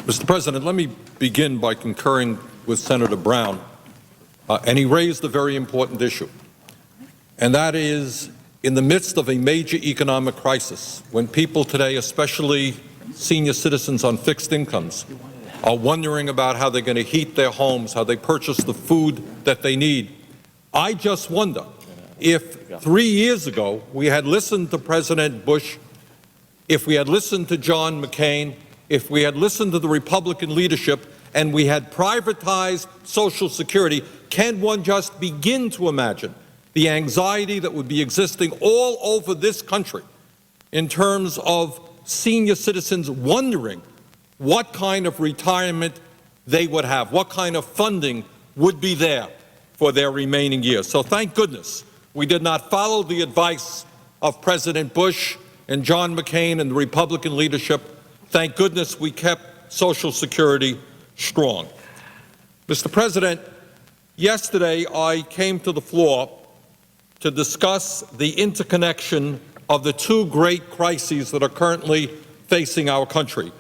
Mr. President, let me begin by concurring with Senator Brown, and he raised a very important issue, and that is in the midst of a major economic crisis, when people today, especially senior citizens on fixed incomes, are wondering about how they're going to heat their homes, how they purchase the food that they need. I just wonder if 3 years ago we had listened to President Bush, if we had listened to John McCain, if we had listened to the Republican leadership and we had privatized Social Security, can one just begin to imagine the anxiety that would be existing all over this country in terms of senior citizens wondering what kind of retirement they would have, what kind of funding would be there for their remaining years. So thank goodness we did not follow the advice of President Bush and John McCain and the Republican leadership. Thank goodness we kept Social Security strong. Mr. President, yesterday I came to the floor to discuss the interconnection of the two great crises that are currently facing our country.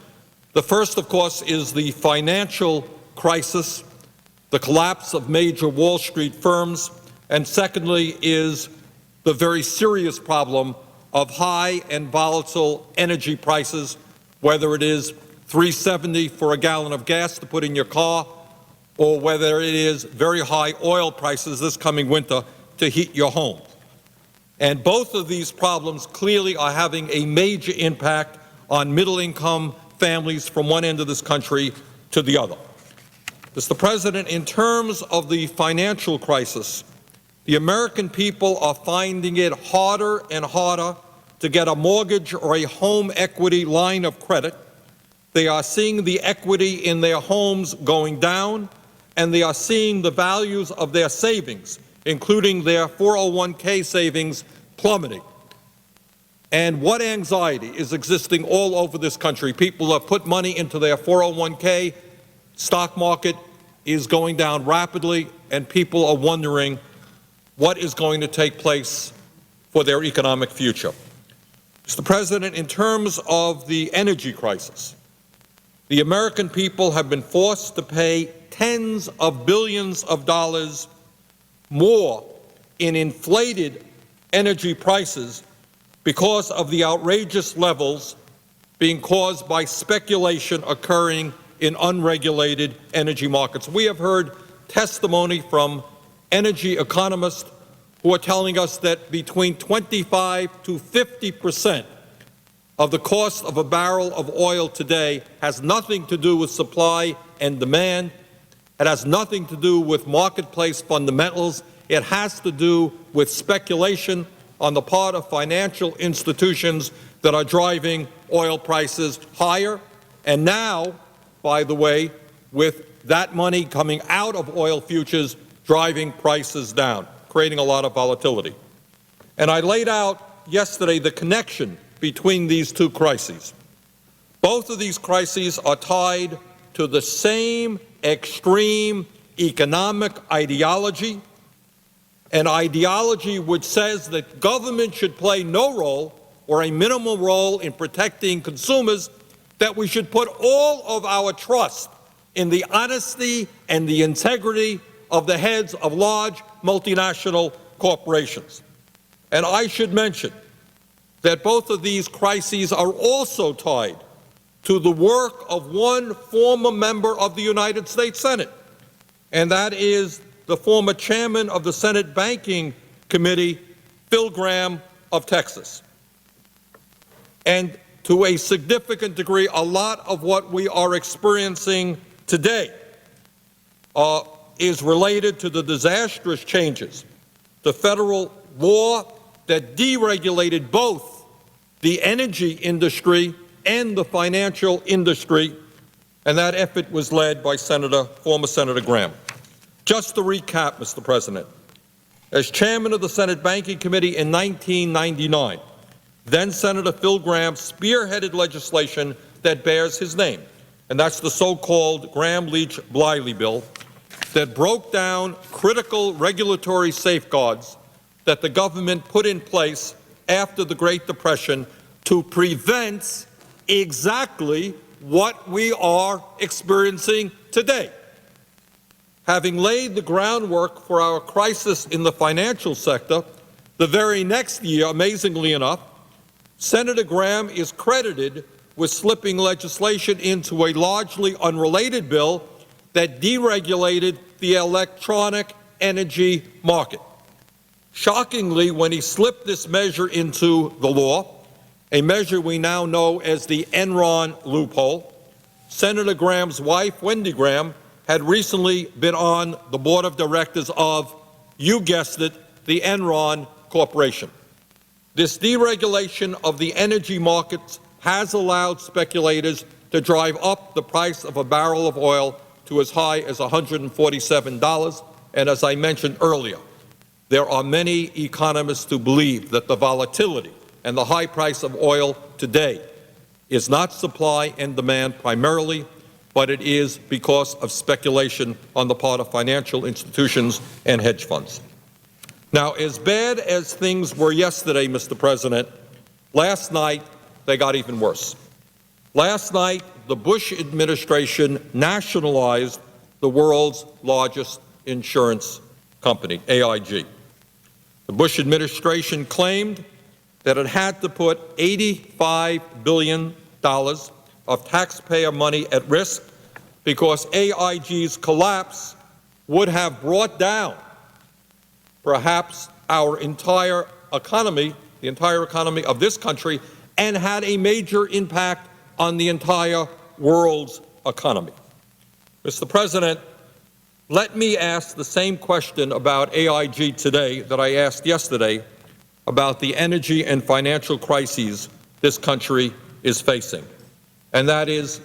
The first, of course, is the financial crisis, the collapse of major Wall Street firms, and secondly is the very serious problem of high and volatile energy prices, whether it is $3.70 for a gallon of gas to put in your car, or whether it is very high oil prices this coming winter to heat your home. And both of these problems clearly are having a major impact on middle-income families from one end of this country to the other. Mr. President, in terms of the financial crisis, the American people are finding it harder and harder to get a mortgage or a home equity line of credit. They are seeing the equity in their homes going down, and they are seeing the values of their savings, including their 401k savings, plummeting. And what anxiety is existing all over this country. People have put money into their 401k, stock market is going down rapidly, and people are wondering what is going to take place for their economic future. Mr. President, in terms of the energy crisis, the American people have been forced to pay tens of billions of dollars more in inflated energy prices because of the outrageous levels being caused by speculation occurring in unregulated energy markets. We have heard testimony from energy economists who are telling us that between 25 to 50% of the cost of a barrel of oil today has nothing to do with supply and demand. It has nothing to do with marketplace fundamentals. It has to do with speculation on the part of financial institutions that are driving oil prices higher. And now, by the way, with that money coming out of oil futures, driving prices down, creating a lot of volatility. And I laid out yesterday the connection between these two crises. Both of these crises are tied to the same extreme economic ideology, an ideology which says that government should play no role or a minimal role in protecting consumers, that we should put all of our trust in the honesty and the integrity of the heads of large multinational corporations. And I should mention that both of these crises are also tied to the work of one former member of the United States Senate, and that is the former chairman of the Senate Banking Committee, Phil Gramm of Texas. And to a significant degree, a lot of what we are experiencing today is related to the disastrous changes to federal law that deregulated both the energy industry and the financial industry, and that effort was led by former Senator Gramm. Just to recap, Mr. President, as chairman of the Senate Banking Committee in 1999, then Senator Phil Gramm spearheaded legislation that bears his name, and that's the so-called Gramm-Leach-Bliley bill that broke down critical regulatory safeguards that the government put in place after the Great Depression to prevent exactly what we are experiencing today. Having laid the groundwork for our crisis in the financial sector, the very next year, amazingly enough, Senator Graham is credited with slipping legislation into a largely unrelated bill that deregulated the electronic energy market. Shockingly, when he slipped this measure into the law, a measure we now know as the Enron loophole, Senator Graham's wife, Wendy Graham, had recently been on the board of directors of, you guessed it, the Enron Corporation. This deregulation of the energy markets has allowed speculators to drive up the price of a barrel of oil to as high as $147. And as I mentioned earlier, there are many economists who believe that the volatility and the high price of oil today is not supply and demand primarily, but it is because of speculation on the part of financial institutions and hedge funds. Now, as bad as things were yesterday, Mr. President, last night they got even worse. Last night, the Bush administration nationalized the world's largest insurance company, AIG. The Bush administration claimed that it had to put $85 billion of taxpayer money at risk because AIG's collapse would have brought down perhaps our entire economy, the entire economy of this country, and had a major impact on the entire world's economy. Mr. President, let me ask the same question about AIG today that I asked yesterday about the energy and financial crises this country is facing. And that is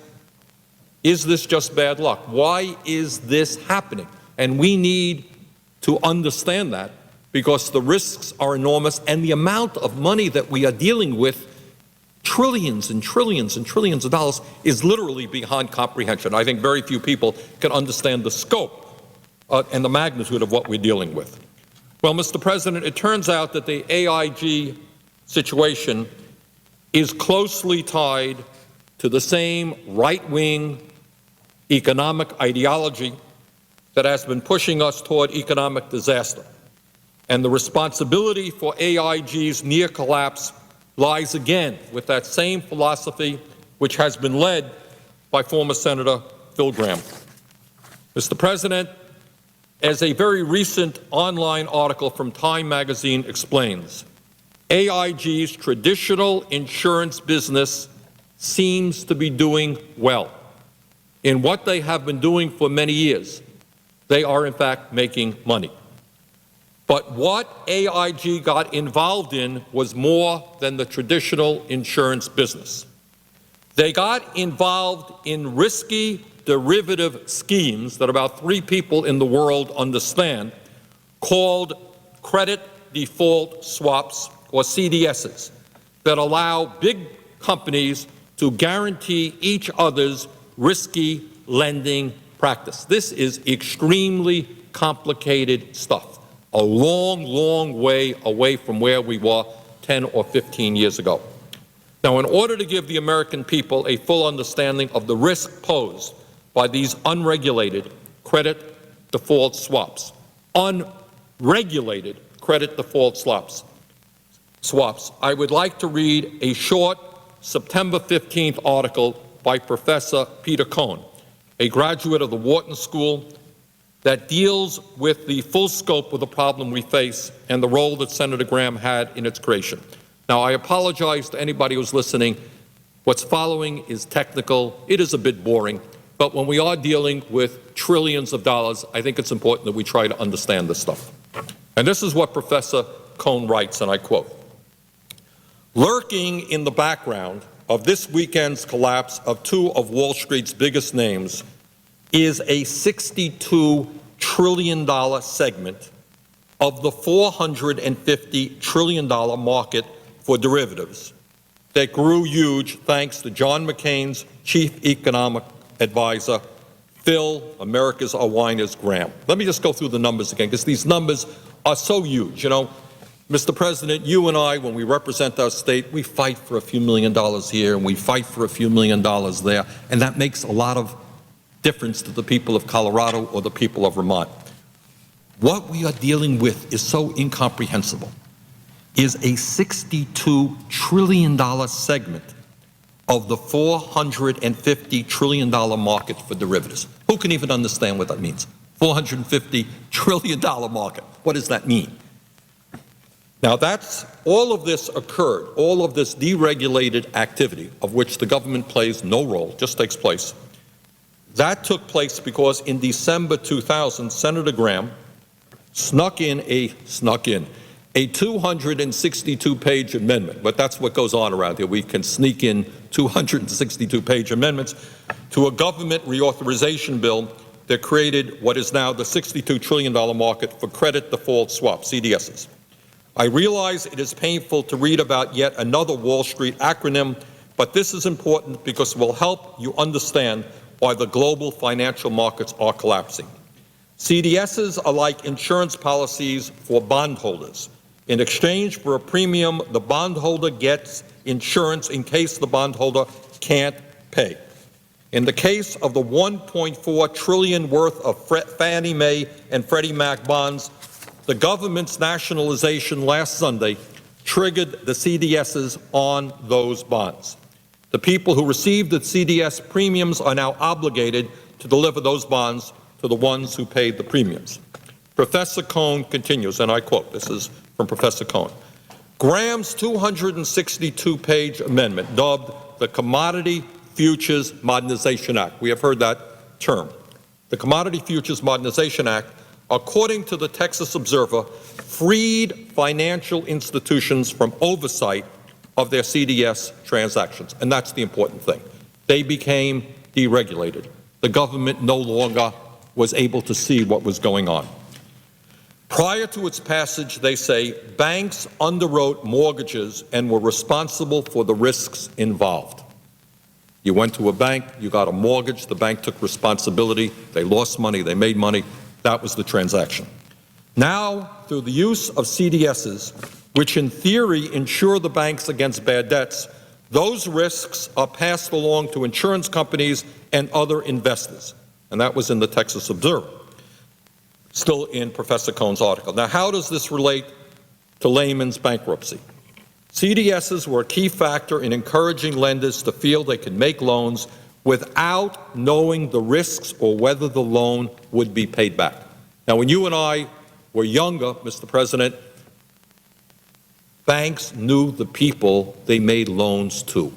this just bad luck? Why is this happening? And we need to understand that because the risks are enormous and the amount of money that we are dealing with, trillions and trillions and trillions of dollars, is literally beyond comprehension. I think very few people can understand the scope and the magnitude of what we're dealing with. Well, Mr. President, it turns out that the AIG situation is closely tied to the same right-wing economic ideology that has been pushing us toward economic disaster. And the responsibility for AIG's near collapse lies again with that same philosophy which has been led by former Senator Phil Gramm. Mr. President, as a very recent online article from Time magazine explains, AIG's traditional insurance business seems to be doing well. In what they have been doing for many years, they are in fact making money. But what AIG got involved in was more than the traditional insurance business. They got involved in risky derivative schemes that about 3 people in the world understand, called credit default swaps, or CDSs, that allow big companies to guarantee each other's risky lending practice. This is extremely complicated stuff, a long, long way away from where we were 10 or 15 years ago. Now, in order to give the American people a full understanding of the risk posed by these unregulated credit default swaps, unregulated credit default swaps, I would like to read a short September 15th article by Professor Peter Cohn, a graduate of the Wharton School, that deals with the full scope of the problem we face and the role that Senator Graham had in its creation. Now, I apologize to anybody who's listening. What's following is technical. It is a bit boring. But when we are dealing with trillions of dollars, I think it's important that we try to understand this stuff. And this is what Professor Cohn writes, and I quote, "Lurking in the background of this weekend's collapse of 2 of Wall Street's biggest names is a $62 trillion segment of the $450 trillion market for derivatives that grew huge thanks to John McCain's chief economic advisor, Phil, America's Winer's Graham." Let me just go through the numbers again, because these numbers are so huge. You know, Mr. President, you and I, when we represent our state, we fight for a few $1 million here and we fight for a few $1 million there, and that makes a lot of difference to the people of Colorado or the people of Vermont. What we are dealing with is so incomprehensible, is a $62 trillion segment of the $450 trillion market for derivatives. Who can even understand what that means? $450 trillion market. What does that mean? Now all of this occurred, all of this deregulated activity of which the government plays no role, just takes place. That took place because in December 2000, Senator Graham snuck in a 262-page amendment, but that's what goes on around here. We can sneak in 262-page amendments to a government reauthorization bill that created what is now the $62 trillion market for credit default swaps, CDSs. I realize it is painful to read about yet another Wall Street acronym, but this is important because it will help you understand why the global financial markets are collapsing. CDSs are like insurance policies for bondholders. In exchange for a premium, the bondholder gets insurance in case the bondholder can't pay. In the case of the $1.4 trillion worth of Fannie Mae and Freddie Mac bonds, the government's nationalization last Sunday triggered the CDSs on those bonds. The people who received the CDS premiums are now obligated to deliver those bonds to the ones who paid the premiums. Professor Cohn continues, and I quote, this is from Professor Cohn, Graham's 262-page amendment, dubbed the Commodity Futures Modernization Act. We have heard that term. The Commodity Futures Modernization Act, according to the Texas Observer, freed financial institutions from oversight of their CDS transactions. And that's the important thing. They became deregulated. The government no longer was able to see what was going on. Prior to its passage, they say, banks underwrote mortgages and were responsible for the risks involved. You went to a bank, you got a mortgage, the bank took responsibility, they lost money, they made money. That was the transaction. Now, through the use of CDSs, which in theory insure the banks against bad debts, those risks are passed along to insurance companies and other investors. And that was in the Texas Observer, still in Professor Cohn's article. Now, how does this relate to Lehman's bankruptcy? CDSs were a key factor in encouraging lenders to feel they could make loans without knowing the risks or whether the loan would be paid back. Now, when you and I were younger, Mr. President, banks knew the people they made loans to.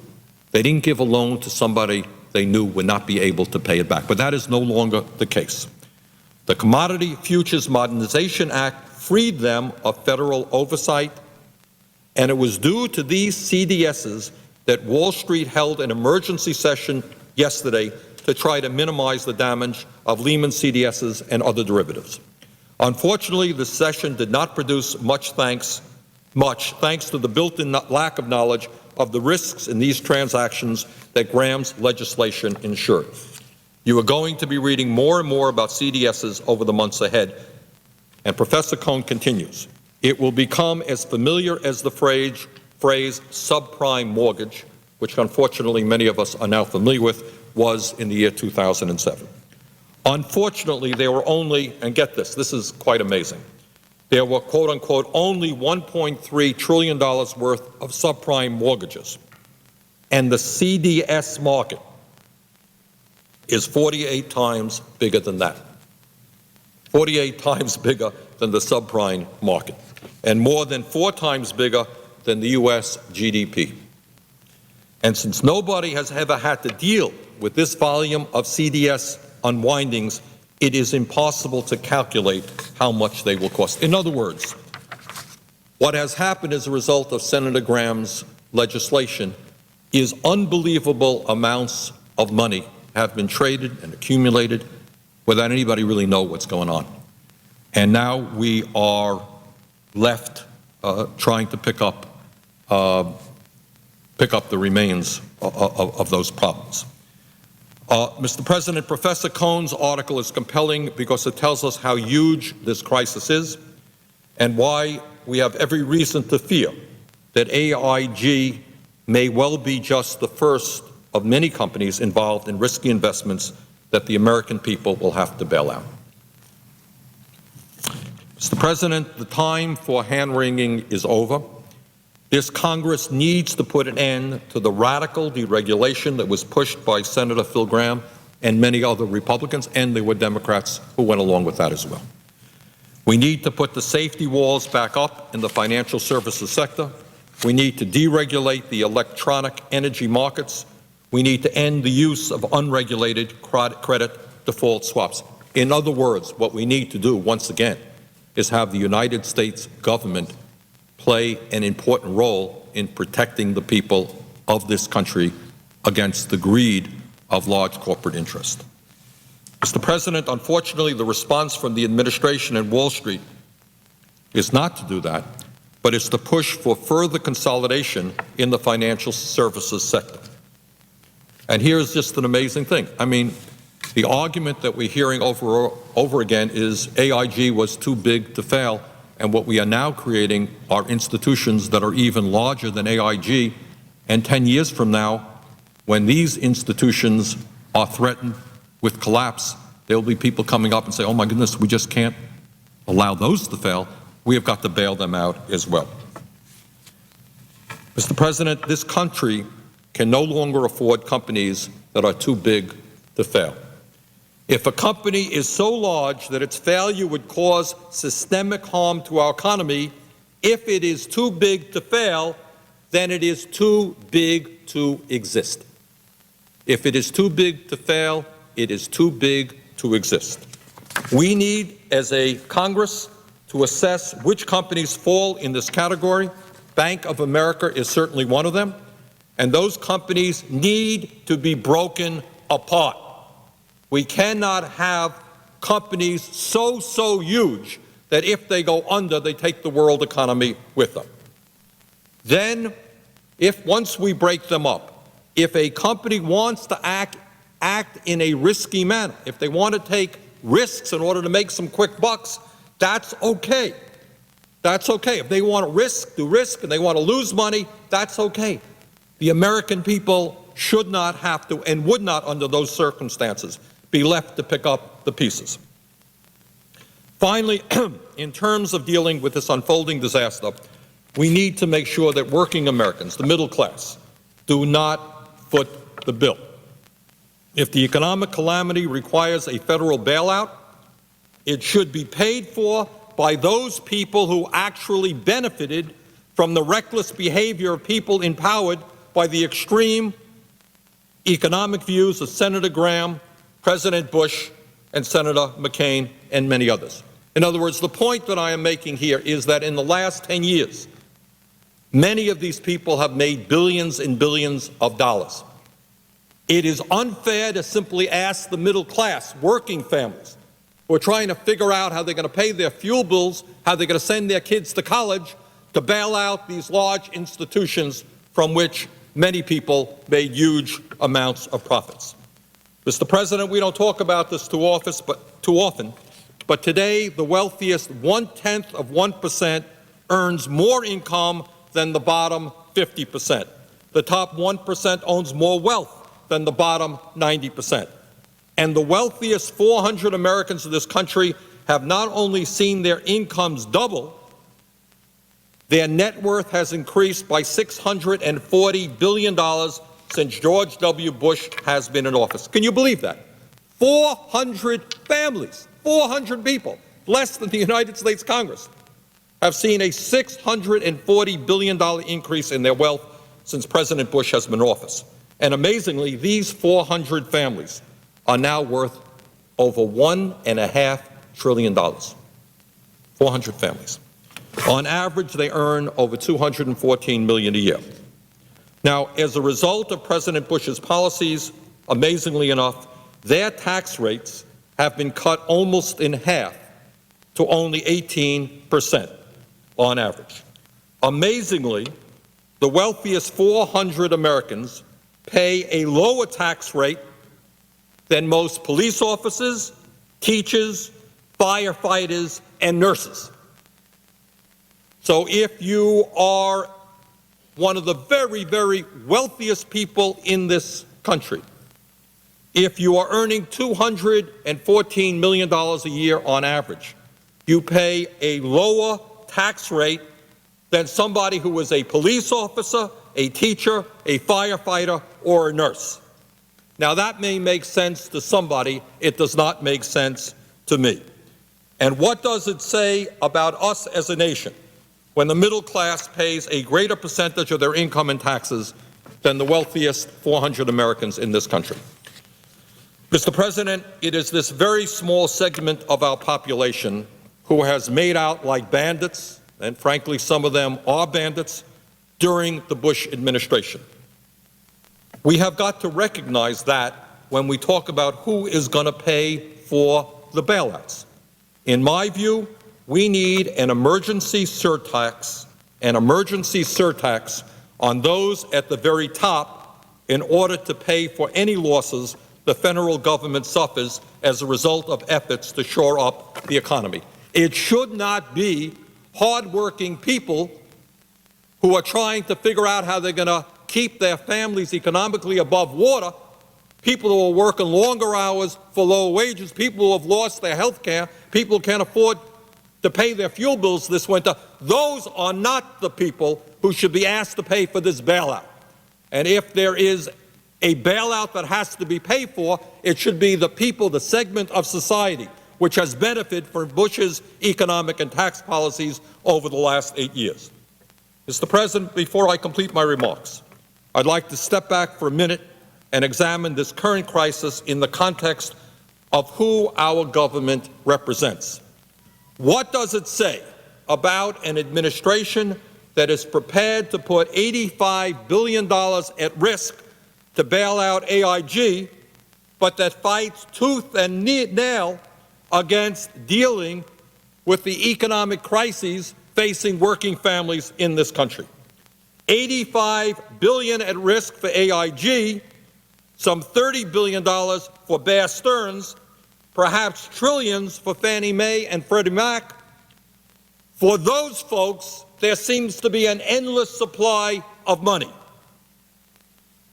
They didn't give a loan to somebody they knew would not be able to pay it back. But that is no longer the case. The Commodity Futures Modernization Act freed them of federal oversight, and it was due to these CDSs that Wall Street held an emergency session yesterday to try to minimize the damage of Lehman CDSs and other derivatives. Unfortunately, the session did not produce much thanks to the built-in lack of knowledge of the risks in these transactions that Graham's legislation ensured. You are going to be reading more and more about CDSs over the months ahead. And Professor Cohn continues, it will become as familiar as the phrase subprime mortgage, which unfortunately many of us are now familiar with, was in the year 2007. Unfortunately, there were only, and get this, this is quite amazing, there were, quote unquote, only $1.3 trillion worth of subprime mortgages. And the CDS market is 48 times bigger than that. 48 times bigger than the subprime market, and more than 4 times bigger than the U.S. GDP. And since nobody has ever had to deal with this volume of CDS unwindings, it is impossible to calculate how much they will cost. In other words, what has happened as a result of Senator Graham's legislation is unbelievable amounts of money have been traded and accumulated without anybody really know what's going on. And now we are left trying to pick up the remains of those problems. Mr. President, Professor Cohn's article is compelling because it tells us how huge this crisis is and why we have every reason to fear that AIG may well be just the first of many companies involved in risky investments that the American people will have to bail out. Mr. President, the time for hand-wringing is over. This Congress needs to put an end to the radical deregulation that was pushed by Senator Phil Gramm and many other Republicans, and there were Democrats who went along with that as well. We need to put the safety walls back up in the financial services sector. We need to deregulate the electronic energy markets. We need to end the use of unregulated credit default swaps. In other words, what we need to do, once again, is have the United States government play an important role in protecting the people of this country against the greed of large corporate interest. Mr. President, unfortunately, the response from the administration and Wall Street is not to do that, but it's to push for further consolidation in the financial services sector. And here's just an amazing thing. I mean, the argument that we're hearing over again is AIG was too big to fail, and what we are now creating are institutions that are even larger than AIG, and 10 years from now, when these institutions are threatened with collapse, there will be people coming up and say, oh my goodness, we just can't allow those to fail. We have got to bail them out as well. Mr. President, this country can no longer afford companies that are too big to fail. If a company is so large that its failure would cause systemic harm to our economy, if it is too big to fail, then it is too big to exist. If it is too big to fail, it is too big to exist. We need, as a Congress, to assess which companies fall in this category. Bank of America is certainly one of them, and those companies need to be broken apart. We cannot have companies so huge that if they go under, they take the world economy with them. Then, once we break them up, if a company wants to act in a risky manner, if they want to take risks in order to make some quick bucks, that's okay. That's okay. If they want to do risk, and they want to lose money, that's okay. The American people should not have to, and would not under those circumstances, be left to pick up the pieces. Finally, in terms of dealing with this unfolding disaster, we need to make sure that working Americans, the middle class, do not foot the bill. If the economic calamity requires a federal bailout, it should be paid for by those people who actually benefited from the reckless behavior of people empowered by the extreme economic views of Senator Gramm, President Bush, and Senator McCain, and many others. In other words, the point that I am making here is that in the last 10 years, many of these people have made billions and billions of dollars. It is unfair to simply ask the middle class, working families, who are trying to figure out how they're going to pay their fuel bills, how they're going to send their kids to college, to bail out these large institutions from which many people made huge amounts of profits. Mr. President, we don't talk about this too often, but today the wealthiest 1/10 of 1% earns more income than the bottom 50%. The top 1% owns more wealth than the bottom 90%. And the wealthiest 400 Americans in this country have not only seen their incomes double, their net worth has increased by $640 billion since George W. Bush has been in office. Can you believe that? 400 families, 400 people, less than the United States Congress, have seen a $640 billion increase in their wealth since President Bush has been in office. And amazingly, these 400 families are now worth over $1.5 trillion. 400 families. On average, they earn over $214 million a year. Now, as a result of President Bush's policies, amazingly enough, their tax rates have been cut almost in half to only 18% on average. Amazingly, the wealthiest 400 Americans pay a lower tax rate than most police officers, teachers, firefighters, and nurses. So if you are one of the very, very wealthiest people in this country, if you are earning $214 million a year on average, you pay a lower tax rate than somebody who is a police officer, a teacher, a firefighter, or a nurse. Now, that may make sense to somebody. It does not make sense to me. And what does it say about us as a nation when the middle class pays a greater percentage of their income in taxes than the wealthiest 400 Americans in this country? Mr. President, it is this very small segment of our population who has made out like bandits, and frankly, some of them are bandits, during the Bush administration. We have got to recognize that when we talk about who is going to pay for the bailouts. In my view, we need an emergency surtax on those at the very top in order to pay for any losses the federal government suffers as a result of efforts to shore up the economy. It should not be hardworking people who are trying to figure out how they're going to keep their families economically above water, people who are working longer hours for low wages, people who have lost their health care, people who can't afford to pay their fuel bills this winter. Those are not the people who should be asked to pay for this bailout. And if there is a bailout that has to be paid for, it should be the people, the segment of society which has benefited from Bush's economic and tax policies over the last 8 years. Mr. President, before I complete my remarks, I'd like to step back for a minute and examine this current crisis in the context of who our government represents. What does it say about an administration that is prepared to put $85 billion at risk to bail out AIG, but that fights tooth and nail against dealing with the economic crises facing working families in this country? $85 billion at risk for AIG, some $30 billion for Bear Stearns, perhaps trillions for Fannie Mae and Freddie Mac. For those folks, there seems to be an endless supply of money.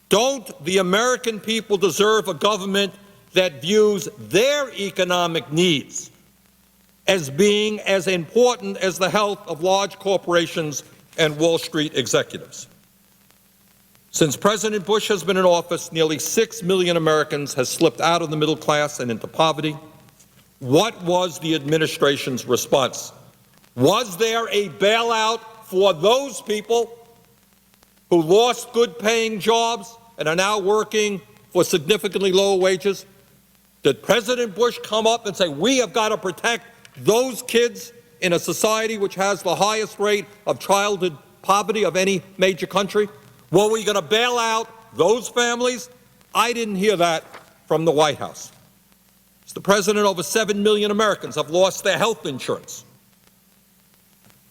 Don't the American people deserve a government that views their economic needs as being as important as the health of large corporations and Wall Street executives? Since President Bush has been in office, nearly 6 million Americans has slipped out of the middle class and into poverty. What was the administration's response? Was there a bailout for those people who lost good-paying jobs and are now working for significantly lower wages? Did President Bush come up and say, we have got to protect those kids in a society which has the highest rate of childhood poverty of any major country? Were we going to bail out those families? I didn't hear that from the White House. Mr. President, over 7 million Americans have lost their health insurance.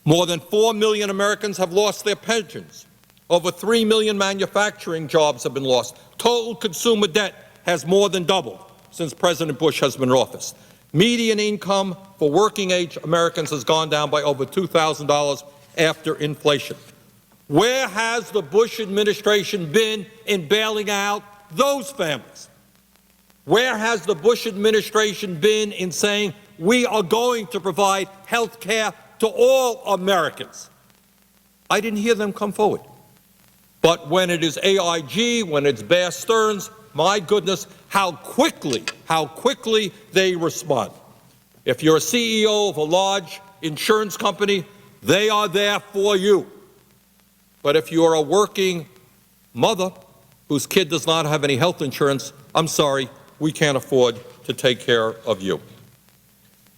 More than 4 million Americans have lost their pensions. Over 3 million manufacturing jobs have been lost. Total consumer debt has more than doubled since President Bush has been in office. Median income for working-age Americans has gone down by over $2,000 after inflation. Where has the Bush administration been in bailing out those families? Where has the Bush administration been in saying we are going to provide health care to all Americans? I didn't hear them come forward. But when it is AIG, when it's Bear Stearns, my goodness, how quickly they respond. If you're a CEO of a large insurance company, they are there for you. But if you're a working mother whose kid does not have any health insurance, I'm sorry, we can't afford to take care of you.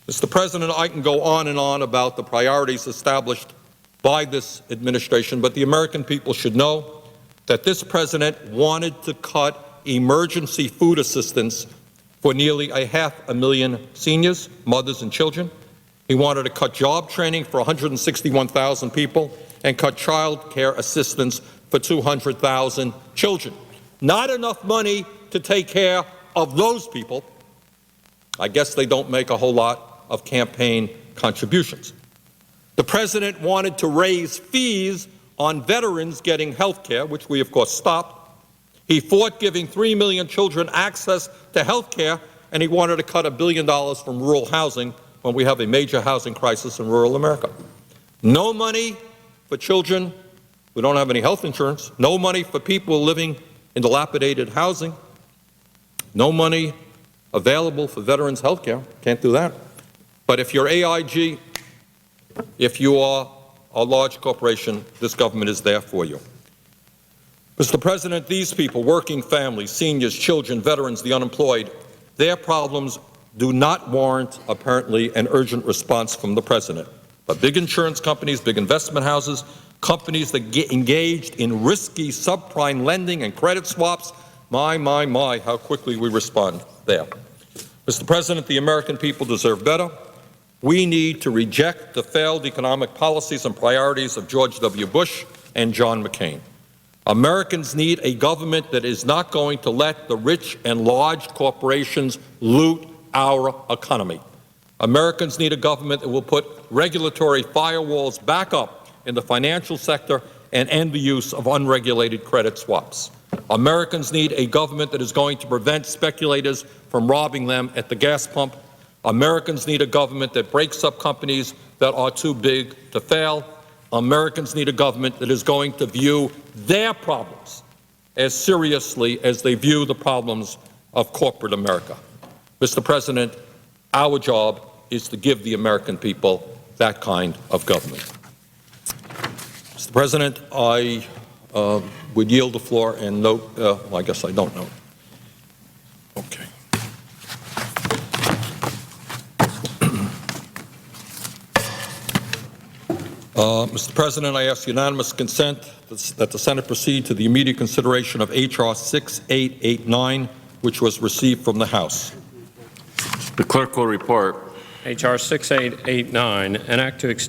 Mr. President, I can go on and on about the priorities established by this administration, but the American people should know that this president wanted to cut emergency food assistance for nearly 500,000 seniors, mothers and children. He wanted to cut job training for 161,000 people and cut child care assistance for 200,000 children. Not enough money to take care of those people. I guess they don't make a whole lot of campaign contributions. The president wanted to raise fees on veterans getting health care, which we, of course, stopped. He fought giving 3 million children access to health care, and he wanted to cut $1 billion from rural housing when we have a major housing crisis in rural America. No money for children who don't have any health insurance. No money for people living in dilapidated housing. No money available for veterans' health care. Can't do that. But if you're AIG, if you are a large corporation, this government is there for you. Mr. President, these people, working families, seniors, children, veterans, the unemployed, their problems do not warrant, apparently, an urgent response from the president. But big insurance companies, big investment houses, companies that get engaged in risky subprime lending and credit swaps, my, how quickly we respond there. Mr. President, the American people deserve better. We need to reject the failed economic policies and priorities of George W. Bush and John McCain. Americans need a government that is not going to let the rich and large corporations loot our economy. Americans need a government that will put regulatory firewalls back up in the financial sector and end the use of unregulated credit swaps. Americans need a government that is going to prevent speculators from robbing them at the gas pump. Americans need a government that breaks up companies that are too big to fail. Americans need a government that is going to view their problems as seriously as they view the problems of corporate America. Mr. President, our job is to give the American people that kind of government. Mr. President, I would yield the floor and note, well, I guess I don't know. Okay. Mr. President, I ask unanimous consent that the Senate proceed to the immediate consideration of H.R. 6889, which was received from the House. The clerk will report. H.R. 6889, an act to extend